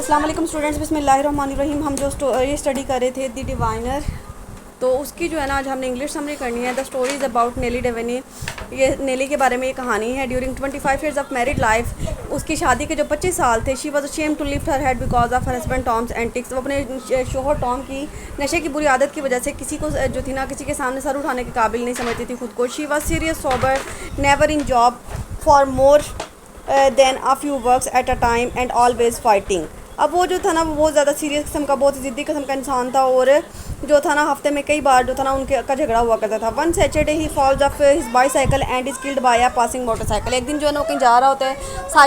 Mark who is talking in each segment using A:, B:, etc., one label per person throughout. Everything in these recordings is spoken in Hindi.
A: अस्सलाम वालेकुम स्टूडेंट्स, बिस्मिल्लाहिर्रहमानिर्रहीम। हम जो ये स्टडी कर रहे थे द डिवाइनर, तो उसकी जो है ना आज हमने इंग्लिश समरी करनी है। The story is about Nellie Devaney. ये नेली के बारे में ये कहानी है। During 25 years of married life, उसकी शादी के जो 25 साल थे, she was ashamed to lift her head because of her husband Tom's antics. वो अपने शोहर टॉम की नशे की बुरी आदत की वजह से किसी को जो थी ना किसी के सामने सर उठाने के काबिल नहीं समझती थी खुद को। She was serious sober, never in job for more than a few works at a time and always fighting. अब वो जो था ना वो बहुत ज़्यादा सीरियस किस्म का, बहुत ज़िद्दी किस्म का इंसान था, और जो था ना हफ्ते में कई बार जो था ना उनके का झगड़ा हुआ करता था। One Saturday he falls off his bicycle and is killed by a passing motorcycle. एक दिन जो है ना वो कहीं जा रहा होता है,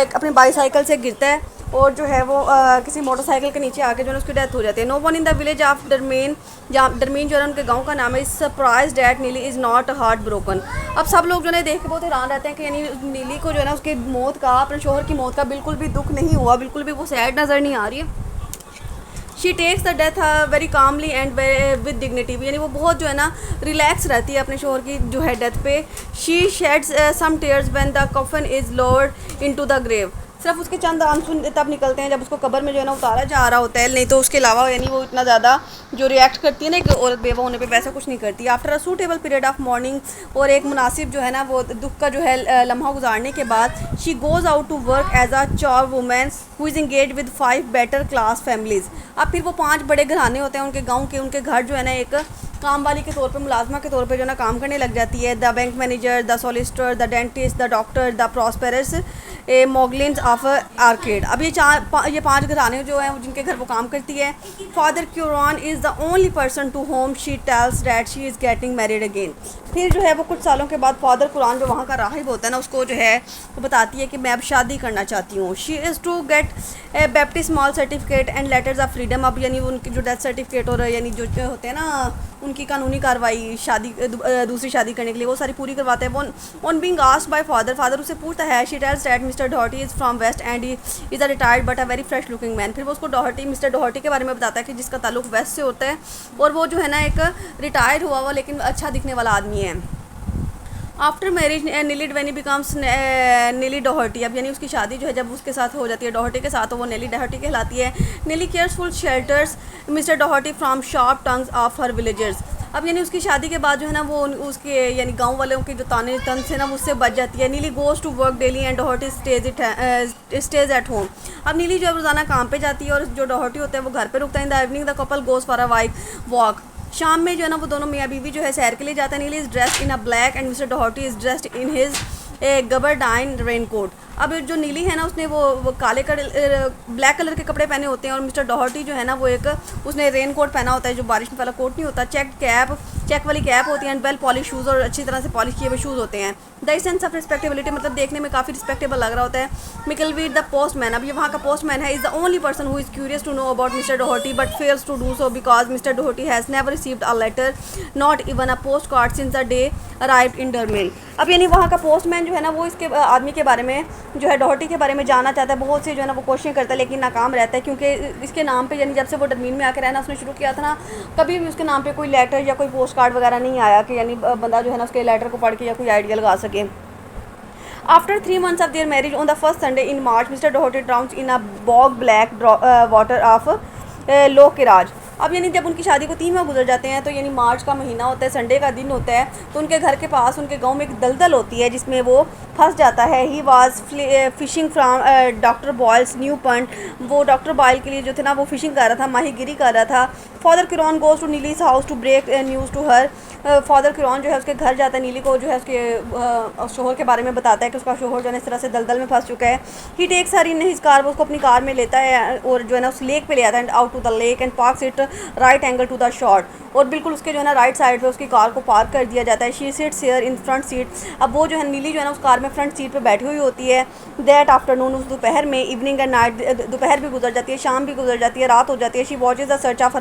A: अपनी बाईसाइकिल से गिरता है और जो है वो किसी मोटरसाइकिल के नीचे आके जो है उसकी डेथ हो जाती है। No one in the village of Drumeen, जहाँ डरमीन जो है उनके गांव का नाम है, is surprise that Neely is not heart broken. अब सब लोग जो है देख के बहुत हैरान रहते हैं कि यानी नीली को जो है ना उसकी मौत का, अपने शोहर की मौत का बिल्कुल भी दुख नहीं हुआ, बिल्कुल भी वो सैड नज़र नहीं आ रही है। She takes the death very calmly and with dignity, यानी वो बहुत जो है ना रिलैक्स रहती है अपने शोहर की जो है डेथ पे। She sheds some tears when the coffin is lowered into the grave. सिर्फ उसके चंद आंसू तब निकलते हैं जब उसको कब्र में जो है ना उतारा जा रहा होता है, नहीं तो उसके अलावा यानी वो इतना ज़्यादा जो रिएक्ट करती है ना एक औरत बेवा होने पे, वैसा कुछ नहीं करती। After a suitable period of morning, और एक मुनासिब जो है ना वो दुख का जो है लम्हा गुजारने के बाद, she goes out to work as a char woman who is engage with 5 better class families. अब फिर वो 5 बड़े घराने होते हैं उनके गाँव के, उनके घर जो है ना एक काम वाली के तौर पे, मुलाजमा के तौर पे जो है ना काम करने लग जाती है। The bank manager, the solicitor, the dentist, the doctor, the prosperous a Moglins of arcade. अब ये 5 घराने जो हैं जिनके घर वो काम करती है। Father Kieran is the only person to whom she tells that she is getting married again. फिर जो है वो कुछ सालों के बाद फादर कुरान जो वहाँ का राहिब होता है ना उसको जो है वो बताती है कि मैं अब शादी करना चाहती हूँ। She is to get a baptismal certificate and letters of freedom. अब यानी उनकी जो डेथ सर्टिफिकेट और यानी जो होते हैं ना उनकी कानूनी कार्रवाई शादी दूसरी शादी करने के लिए वो सारी पूरी करवाते हैं। वो on being asked by father उससे पूछता है, she tells that mister Doherty is from West End he is a retired but a very fresh looking man. फिर वो उसको मिस्टर डॉहर्टी के बारे में बताता है कि जिसका ताल्लुक वेस्ट से होता है और वो जो है ना एक रिटायर्ड हुआ लेकिन अच्छा दिखने वाला आदमी है। आफ्टर मैरिज नीली डेवेनी बिकम्स नीली डॉहर्टी। अब यानी उसकी शादी जो है जब उसके साथ हो जाती है डॉहर्टी के साथ, तो वो नीली डॉहर्टी कहलाती है। नीली careful shelters mister Doherty from sharp tongues of her villagers. अब यानी उसकी शादी के बाद जो है ना वो उसके यानी गांव वालों के जो ताने तन से ना उससे बच जाती है। Neely goes to work daily and Doherty stays at home. अब नीली जो है रोज़ाना काम पे जाती है और जो डॉहर्टी होता है वो घर पे रुकता है। In the evening the couple goes for a walk. शाम में जो है ना वो दोनों मियाँ बीवी जो है सैर के लिए जाते हैं। नीली is dressed in a black and mister Doherty is dressed in his a gabardine raincoat. अब जो नीली है ना उसने वो काले ब्लैक कलर के कपड़े पहने होते हैं और मिस्टर डॉहर्टी जो है ना वो एक उसने रेन कोट पहना होता है, जो बारिश में वाला कोट नहीं होता। चेक वाली कैप होती है एंड वेल पॉलिश शूज़, और अच्छी तरह से पॉलिश किए हुए शूज़ होते हैं। द सेंस ऑफ रिस्पेक्टेबिलिटी, मतलब देखने में काफ़ी रिस्पेक्टेबल लग रहा होता है। मिकलवीड द पोस्टमैन, अब ये वहाँ का पोस्टमैन है, is the only person who is curious to know about mister Doherty but fails to do so because mister Doherty has never received a letter not even a post card since the day arrived in Dermil. अब यानी वहाँ का पोस्टमैन जो है ना वो इसके आदमी के बारे में जो है डॉहर्टी के बारे में जानना चाहता है। बहुत सी जो है ना वो कोशिशें करता है लेकिन नाकाम रहता है, क्योंकि इसके नाम पे यानी जब से वो डरमीन में आकर रहना उसने शुरू किया था ना, कभी भी उसके नाम पे कोई लेटर या कोई पोस्ट कार्ड वगैरह नहीं आया कि यानी बंदा जो है ना उसके लेटर को पढ़ के या कोई आइडिया लगा सके। After 3 months of their marriage on the first Sunday in March mister Doherty drowns in a bog black water of Lough Kiraj. अब यानी जब उनकी शादी को 3 माह गुजर जाते हैं तो यानी मार्च का महीना होता है, संडे का दिन होता है, तो उनके घर के पास उनके गांव में एक दलदल होती है जिसमें वो फंस जाता है। He was fishing from doctor Boyle's new point. वो डॉक्टर बॉयल के लिए जो थे ना वो फिशिंग कर रहा था, माहीगिरी कर रहा था। Father Kieran goes to Neely's house to break news to her. Father Kieran जो है उसके घर जाता है, नीली को जो है उसके शोहर के बारे में बताता है कि उसका शोहर जो है इस तरह से दलदल में फंस चुका है। He takes her in his car, वो उसको अपनी कार में लेता है और जो है ना उस लेक पे ले आता है, out to the lake and parks it right angle to the shot. और बिल्कुल उसके जो है ना राइट साइड पे उसकी कार को पार्क कर दिया जाता है। She seats here in front seat. अब वो जो है नीली जो है ना उस कार में फ्रंट सीट पे बैठी हुई होती है। दैट आफ्टरनून, उस दोपहर में, इवनिंग एंड नाइट, दोपहर भी गुजर जाती है, शाम भी गुजर जाती है, रात हो जाती है। She watches the search of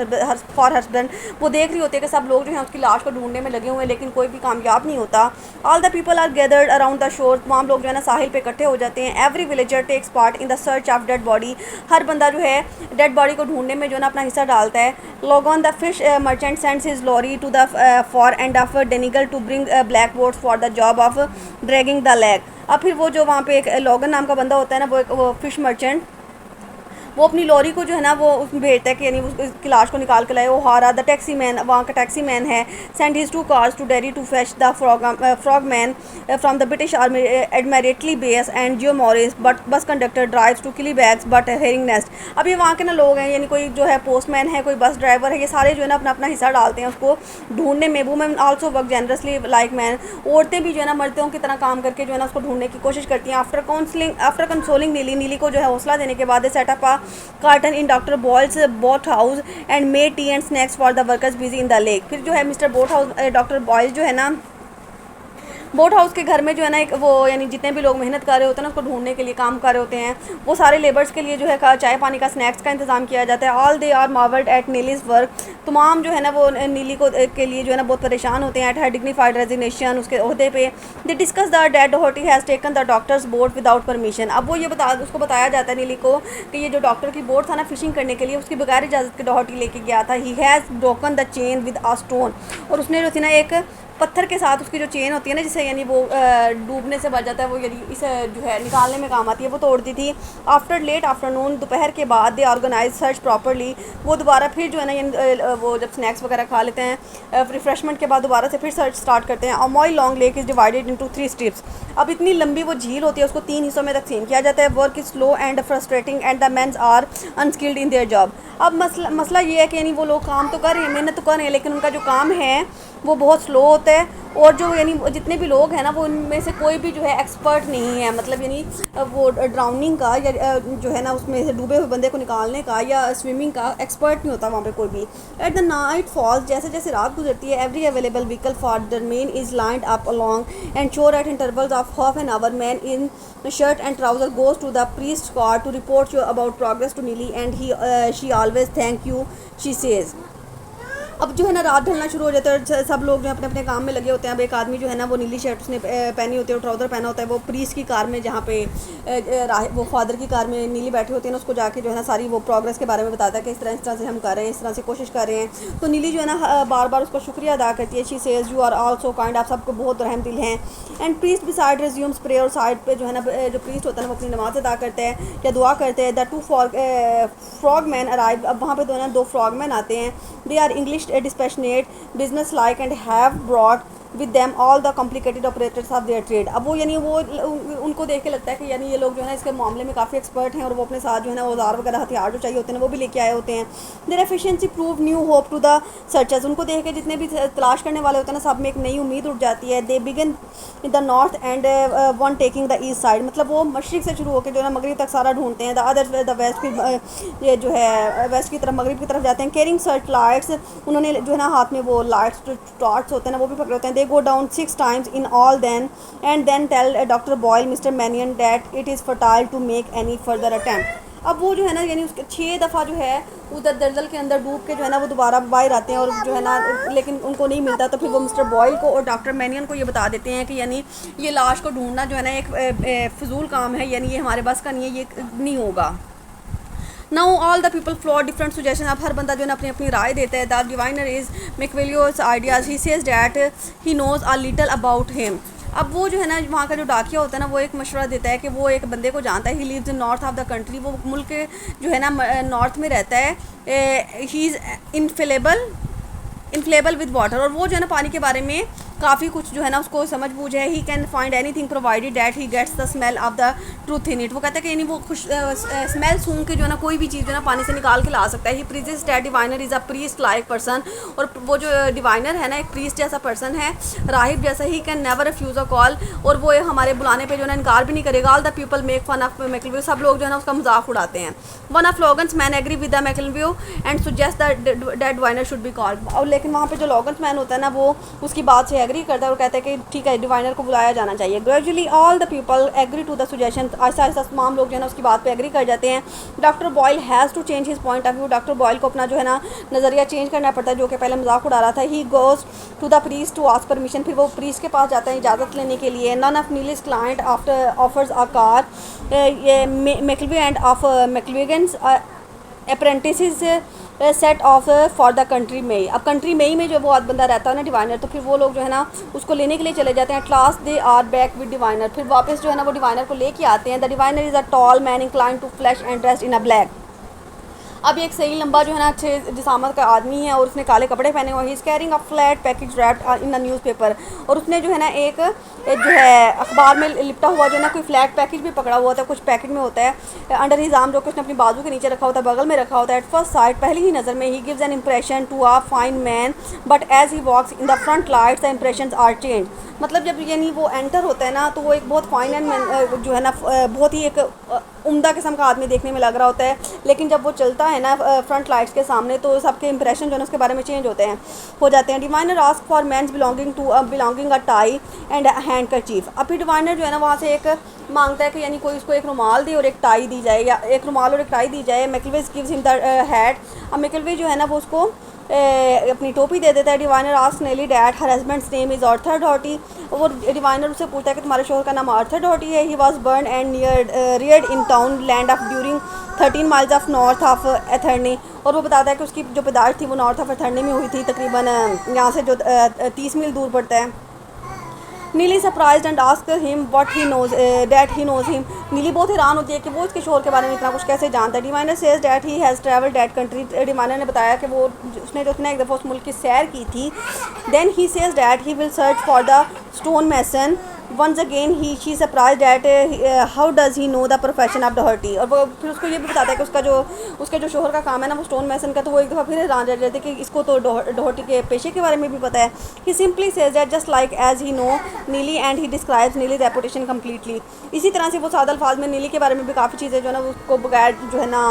A: for husband. वो देख रही होती है कि सब लोग जो है उसकी लाश को ढूंढने में लगे हुए हैं लेकिन कोई भी कामयाब नहीं होता। All the people are gathered around the shore. तमाम लोग जो है ना साहिल पे इकट्ठे हो जाते हैं। Every villager takes part in the search of dead body. हर बंदा जो है डेड बॉडी को ढूंढने में जो है ना अपना हिस्सा डालता है। Logan the fish merchant sends his lorry to the far end of Donegal to bring black boats for the job of dragging the lake. अब फिर वो जो वहाँ पे एक लॉगन नाम का बंदा होता है ना, वो एक फ़िश मर्चेंट, वो अपनी लॉरी को जो है ना वो उसमें भेजता है कि यानी उसकी लाश को निकाल के लाए। ओहारा द टैक्सी मैन, वहाँ का टैक्सी मैन है, send his 2 cars to Derry to fetch the frog man from the British army admiralty base and Joe Morris, but bus conductor drives to Killybegs but herring nest. अब ये वहाँ के ना लोग हैं, यानी कोई जो है पोस्टमैन है, कोई बस ड्राइवर है, ये सारे जो है ना अपना अपना हिस्सा डालते हैं उसको ढूंढने में। Women also work generously like man, औरतें भी जो है ना मर्दों की तरह काम करके जो है ना उसको ढूंढने की कोशिश करती हैं। आफ्टर कंसोलिंग नीली को जो है हौसला देने के बाद set up a carton in doctor Boyle's boat house and made tea and snacks for the workers busy in the lake. फिर जो है mister boat house doctor Boyle's जो है ना बोट हाउस के घर में जो है ना एक वो यानी जितने भी लोग मेहनत कर रहे होते हैं ना उसको ढूंढने के लिए काम कर रहे होते हैं, वो सारे लेबर्स के लिए जो है चाय पानी का स्नैक्स का इंतजाम किया जाता है। All they are marvelled at Nellie's work, तमाम जो है ना वो नीली को के लिए जो है ना बहुत परेशान होते हैं। एट हर डिग्निफाइड रेजिग्नेशन, उसके ओहदे पे। They discuss the dead Doherty has taken the doctors boat without permission. अब वो ये उसको बताया जाता है नीली को कि ये जो डॉक्टर की बोट था ना फिशिंग करने के लिए, उसकी बगैर इजाज़त के डॉहर्टी लेके गया था। He has broken the chain with a stone, और उसने जो थी ना एक पत्थर के साथ उसकी जो चेन होती है ना जिससे यानी वो डूबने से बच जाता है, वो यानी इसे जो है निकालने में काम आती है, वो तोड़ दी थी। आफ्टर लेट आफ्टरनून, दोपहर के बाद, दे ऑर्गेनाइज सर्च प्रॉपरली, वो दोबारा फिर जो है ना यानी वो जब स्नैक्स वगैरह खा लेते हैं रिफ्रेशमेंट के बाद दोबारा से फिर सर्च स्टार्ट करते हैं। A mile long lake is divided into 3 strips. अब इतनी लंबी वो झील होती है, उसको 3 हिस्सों में तकसीम किया जाता है। Work is slow and frustrating and the mens are unskilled in their job. अब मसला ये है कि यानी वो लोग काम तो कर रहे हैं, मेहनत तो कर रहे हैं, लेकिन उनका जो काम है वो बहुत स्लो होता है, और जो यानी जितने भी लोग हैं ना वो उनमें से कोई भी जो है एक्सपर्ट नहीं है, मतलब यानी वो ड्राउनिंग का या जो है ना उसमें से डूबे हुए बंदे को निकालने का या स्विमिंग का एक्सपर्ट नहीं होता वहाँ पे कोई भी। एट द नाइट फॉल्स, जैसे जैसे रात गुजरती है, every available vehicle for the men is lined up along and sure at intervals of half an hour man in shirt and trouser goes to the priest car to report about progress to Nellie and he she always thank you she says. अब जो है ना रात ढलना शुरू हो जाता है और सब लोग जो अपने अपने काम में लगे होते हैं। अब एक आदमी जो है ना वो नीली शर्ट उसने पहनी होती है और ट्राउज़र पहना होता है, वो प्रीस की कार में जहाँ पे वो फादर की कार में नीली बैठी होती है ना, उसको जाके जो है ना सारी वो प्रोग्रेस के बारे में बताता है कि इस तरह से हम कर रहे हैं, इस तरह से कोशिश कर रहे हैं। तो नीली जो है ना बार बार उसको शुक्रिया अदा करती है। She says you are also kind, आप सबको बहुत रहम दिल हैं। And priest beside resumes prayer, और साइड पे जो है ना जो प्रीस्ट होता है वो अपनी नमाज अदा करते हैं या दुआ करते हैं। द 2 फ्रॉग मैन अराइव, अब वहाँ पे जो है ना 2 फ्रॉग मैन आते हैं। They are English dispassionate business like and have brought with them all the complicated operators of their trade। अब वो यानी वो उनको देख के लगता है कि यानी ये लोग जो है ना इसके मामले में काफ़ी एक्सपर्ट हैं, और वो अपने साथ जो है ना औजार वगैरह हथियार जो चाहिए होते हैं वो भी लेके आए होते हैं। Their efficiency prove new hope to the searchers, उनको देख के जितने भी तलाश करने वाले होते हैं ना सब में एक नई उम्मीद उठ जाती है। They begin in the north and one taking the east side, मतलब वो मशरिक से शुरू होकर जो है ना मगरब तक सारा ढूंढते हैं। द अदर द वेस्ट, फिर ये जो है वेस्ट की तरफ मगरब की तरफ जाते हैं। कैरिंग सर्च लाइट्स, उन्होंने जो है ना हाथ में वो लाइट्स जो टॉर्च होते हैं ना वो भी पकड़े होते हैं। दे go down 6 times in all then and then tell Dr. Boyle Mr. Mannion that it is futile to make any further attempt। अब वो जो है ना यानी उसके 6 दफ़ा जो है उधर दलदल के अंदर डूब के जो है ना वो दोबारा बाहर आते हैं, और जो है ना लेकिन उनको नहीं मिलता। तो फिर वो मिस्टर बॉयल को और डॉक्टर मैनियन को ये बता देते हैं कि यानी ये लाश को ढूंढना जो है ना एक फजूल काम है, यानी ये हमारे बस का नहीं है, ये नहीं होगा। Now all the people flaw different suggestion, अब हर बंदा जो है ना अपनी अपनी राय देता है। The diviner is Machiavelli's ideas, he says that he knows a little about him. अब वो जो है ना वहाँ का जो डाकिया होता है ना वो एक मशवरा देता है कि वो एक बंदे को जानता है। He lives in north of the country, वो मुल्क के जो है ना नॉर्थ में रहता है। ही इज़ इनफ्लेबल विद वाटर, और वो जो है ना पानी के बारे में काफ़ी कुछ जो है ना उसको समझ बूझ है। He can find anything provided that he gets the smell of the truth in it, वो कहता है कि यानी वो खुश स्मेल सूंघ के जो है ना कोई भी चीज़ जो है ना पानी से निकाल के ला सकता है। He praises that diviner is a priest like person, और वो जो डिवाइनर है ना एक प्रीस्ट जैसा पर्सन है, राहिब जैसा। He can never refuse a call, और वो हमारे बुलाने पर जो है ना इनकार भी नहीं करेगा। All the people make fun of Machiavelli, सब लोग जो है ना उसका मजाक उड़ाते हैं। One of Logan's man agree with the Machiavelli and suggest that diviner should be called. और लेकिन वहाँ पे जो लॉगन्स मैन होता है ना वो उसकी बात से एग्री करता है और कहता है कि ठीक है डिवाइनर को बुलाया जाना चाहिए। Gradually all the people agree to the suggestion, आहिस्ता आहिस्ता तमाम लोग जो है ना उसकी बात पे एग्री कर जाते हैं। Doctor Boyle has to change his point of view, doctor Boyle को अपना जो है ना नज़रिया चेंज करना पड़ता है, जो कि पहले मजाक उड़ा रहा था। He goes to the priest to ask permission, फिर वो प्रीस्ट के पास जाता है इजाज़त लेने के लिए। None of Nellie's client after offers a car, Machiavelli and of Machiavellians apprentices set off for the country में। अब कंट्री में जो वो बंदा रहता है ना डिवाइनर, तो फिर वो लोग जो है ना उसको लेने के लिए चले जाते हैं। At last they are back with diviner, फिर वापस जो है ना वो डिवाइनर को लेके आते हैं। The diviner is a tall man incline to flash and dressed in a black. अब एक सही लंबा जो है ना अच्छे जिसामत का आदमी है और उसने काले कपड़े पहने हुए, he is carrying a flat package wrapped in a newspaper, और उसने जो है ना एक जो है अखबार में लिपटा हुआ जो है ना कोई फ्लैट पैकेज भी पकड़ा हुआ होता है, कुछ पैकेट में होता है अंडर हिज आर्म, जो कि उसने अपनी बाजू के नीचे रखा होता है, बगल में रखा होता है। एट फर्स्ट साइट, पहली ही नज़र में, he gives an impression to a fine man, but as he walks in the front lights the impression are change. मतलब जब यानी वो एंटर होता है ना तो वो एक बहुत फाइन एंड जो है ना बहुत ही एक उम्दा किस्म का आदमी देखने में लग रहा होता है, लेकिन जब वो चलता है ना फ्रंट लाइट्स के सामने तो सबके इंप्रेशन जो है उसके बारे में चेंज हो जाते हैं। Diviner ask for man's belonging a tie and handkerchief. अब फिर डिवाइनर जो है ना वहाँ से एक मांगता है कि यानी कोई उसको एक रुमाल दे और एक टाई दी जाए, या एक रुमाल और एक टाई दी जाए। मैकलवे गिव्स हिम द हैट। अब मैकलवे जो है ना वो उसको अपनी टोपी दे देता है। Diviner ask Nellie that her husband's name is Arthur Dotty. वो डिवाइनर उससे पूछता है कि तुम्हारे शोहर का नाम आर्थर डॉटी है। He was born and reared in town land of during 13 miles off north of Ethurney. और वो बताता है कि उसकी जो पैदाइश थी वो नॉर्थ ऑफ एथर्नी में हुई थी, तकरीबन यहाँ से जो 30 मील दूर पड़ता है। Neely surprised and ask him what he knows that he knows him. Neely बहुत हैरान होती है कि वो इसके शोहर के बारे में इतना कुछ कैसे जानता है। Diviner says that he has travelled that country. Diviner ने बताया कि वो उसने जो एक दफ़ा उस मुल्क की सैर की थी। Then he says that he will search for the stone mason. Once again she surprise that how does he know the profession of Doherty. और वो फिर उसको ये भी बताता है कि उसके जो शोहर का काम है ना वो स्टोन मैसन का, तो वो एक दफ़ा फिर हैरान रह जाते कि इसको तो डॉहर्टी के पेशे के बारे में भी पता है। He simply says that just like as he know Nellie and he describes Nellie reputation completely. इसी तरह से वो सादा अल्फाज में नीली के बारे में भी काफ़ी चीज़ें जो है ना उसको बगैर जो है ना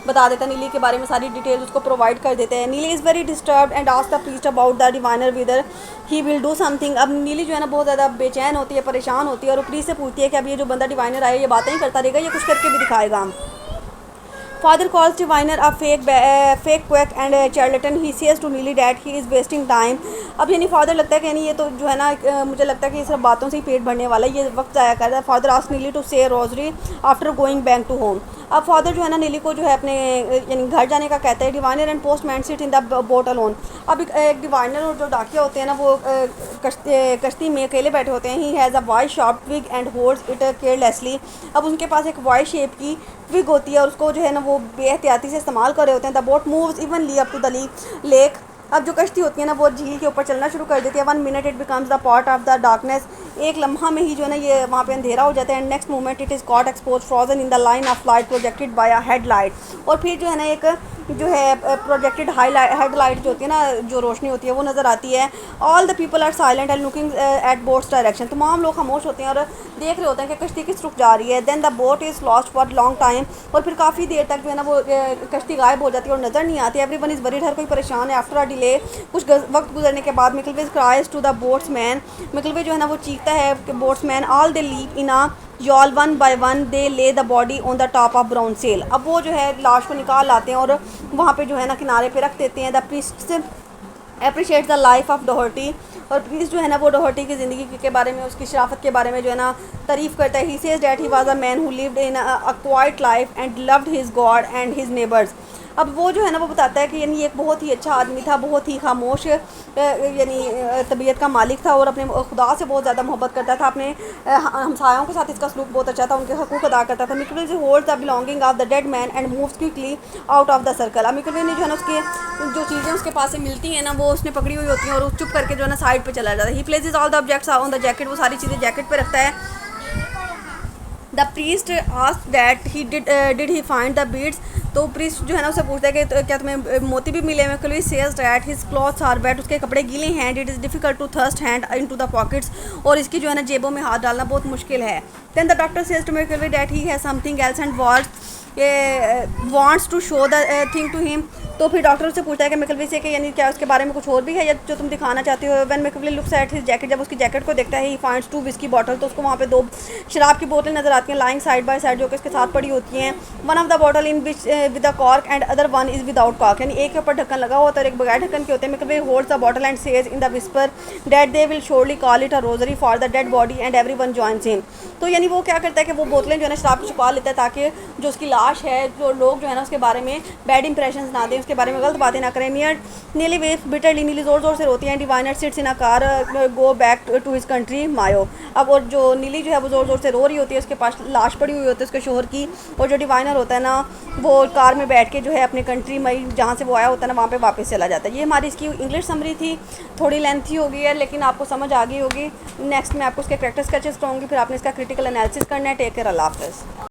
A: बता देता है, नीली के बारे में सारी डिटेल्स उसको प्रोवाइड कर देते हैं। नीली is very disturbed and asks the priest about the diviner whether he will do something. अब नीली जो है ना बहुत ज़्यादा बेचैन होती है, परेशान होती है, और प्रीस्ट से पूछती है कि अब ये जो बंदा डिवाइनर आया ये बातें ही करता रहेगा, ये कुछ करके भी दिखाएगा। Father calls diviner a fake quack and charlatan. He says to Nellie that he is wasting time. अब यानी फादर लगता है कि यानी ये तो जो है ना मुझे लगता है कि ये सब बातों से ही पेट भरने वाला है, ये वक्त ज़ाया कर रहा है। Father ask Neely to say rosary after going back to home. अब फादर जो है ना नीली को जो है अपने यानी घर जाने का कहता है। Diviner and postman sit in the boat alone. अब एक डिवाइनर और जो डाकिया होते हैं ना वो कश्ती में अकेले बैठे होते हैं। He has a white sharp twig and holds it carelessly. अब उनके पास एक वाइट शेप की ट्विग होती है और उसको जो है ना वो बेहतियाती से इस्तेमाल कर रहे होते हैं। The boat moves evenly up to the lake. अब जो कश्ती होती है ना वो झील के ऊपर चलना शुरू कर देती है। 1 minute it becomes the part of the darkness. एक लम्हा में ही जो है ना ये वहाँ पे अंधेरा हो जाता है। And next moment it is got expose frozen in the line of light projected by a headlight. और फिर जो है ना एक जो है प्रोजेक्टेड हेडलाइट जो होती है ना जो रोशनी होती है वो नज़र आती है। All the people are silent and looking at boat's direction. तमाम लोग खामोश होते हैं और देख रहे होते हैं कि कश्ती किस रुख जा रही है। Then the boat is lost for long time. और फिर काफ़ी देर तक जो है ना वो कश्ती गायब हो जाती है और नज़र नहीं आती। एवरीवन इज़ वरीड, हर कोई परेशान है। आफ्टर अ डिले, कुछ वक्त गुजरने के बाद, Mickleway cries to the boatsmen. Mickleway जो है ना वो चीखता है कि boatsmen all they leap in a yawl one by one they lay the body on the top of brown sail. अब वो जो है लाश को निकाल लाते हैं और वहाँ पे जो है ना किनारे पे रख देते हैं। The priest appreciate the life of Doherty. और प्रीस्ट जो है ना वो डॉहर्टी की ज़िंदगी के बारे में, उसकी शराफत के बारे में जो है ना तारीफ़ करता है। ही says that he was a man who lived in a quite life and loved his God and his neighbours. अब वो जो है ना वो बताता है कि यानी एक बहुत ही अच्छा आदमी था, बहुत ही खामोश यानी तबीयत का मालिक था और अपने खुदा से बहुत ज़्यादा मोहब्बत करता था। अपने हमसायों के साथ इसका सलूक बहुत अच्छा था, उनके हकूक़ अदा करता था। Mickleway holds the belonging of the dead man and moves quickly out of the circle. अब मिकलवे ने जो है ना उसके जो चीज़ें उसके पास से मिलती हैं ना वो उसने पकड़ी हुई होती हैं और चुप करके जो है ना साइड पर चला जाता है। He places all the objects on the jacket. वो सारी चीज़ें जैकेट पर रखता है। The priest asked that he did he find the beads. तो प्रीस्ट जो है ना उसे पूछता है कि तो क्या तुम्हें मोती भी मिले? Mickleway says that his clothes are wet. उसके कपड़े गीले हैं। It is difficult to thrust hand into the pockets. और इसकी जो है ना जेबों में हाथ डालना बहुत मुश्किल है। Then the doctor says to Mickleway that he has something else and wants to show the thing to him. तो फिर डॉक्टर उससे पूछता है कि मिकलवे से कि यानी क्या उसके बारे में कुछ और भी है या जो तुम दिखाना चाहते हो। When Mickleway looks at his jacket, जब उसकी जैकेट को देखता है, ही फाइंड्स 2 विस्की बॉटल। तो उसको वहाँ पे 2 शराब की बोतलें नजर आती हैं लाइंग साइड बाय साइड, जो कि इसके साथ पड़ी होती हैं। One of the bottle in which with a cork and other one is without cork. यानी एक के ऊपर ढक्कन लगा होता है और एक बगैर ढक्कन के होते हैं। Mickleway holds the bottle and says in the whisper that they will surely call it a rosary for the dead body and everyone joins him. तो यानी वो क्या करता है कि वो बोतलें जो है ना शराब की छुपा लेता है ताकि जो उसकी लाश है, जो लोग जो है ना उसके बारे में बैड इंप्रेशन ना दें, उसके बारे में गलत बातें ना करें। नीली वेव बिटरली, नीली ज़ोर ज़ोर से रोती हैं। Diviner sits in a car go back to his country Mayo. अब और जो नीली जो है वो ज़ोर ज़ोर से रो रही होती है, उसके पास लाश पड़ी हुई होती है उसके शोहर की, और जो डिवाइनर होता है ना वो कार में बैठ के जो है अपने कंट्री में जहाँ से वो आया होता है ना वहाँ पे वापस चला जाता है। ये हमारी इसकी इंग्लिश समरी थी, थोड़ी लेंथी हो गई है लेकिन आपको समझ आ गई होगी। नेक्स्ट मैं आपको उसके करैक्टर स्केचेस कराऊंगी, फिर आपने इसका क्रिटिकल एनालिसिस करना है। टेक केयर, अल्लाह हाफ़िज़।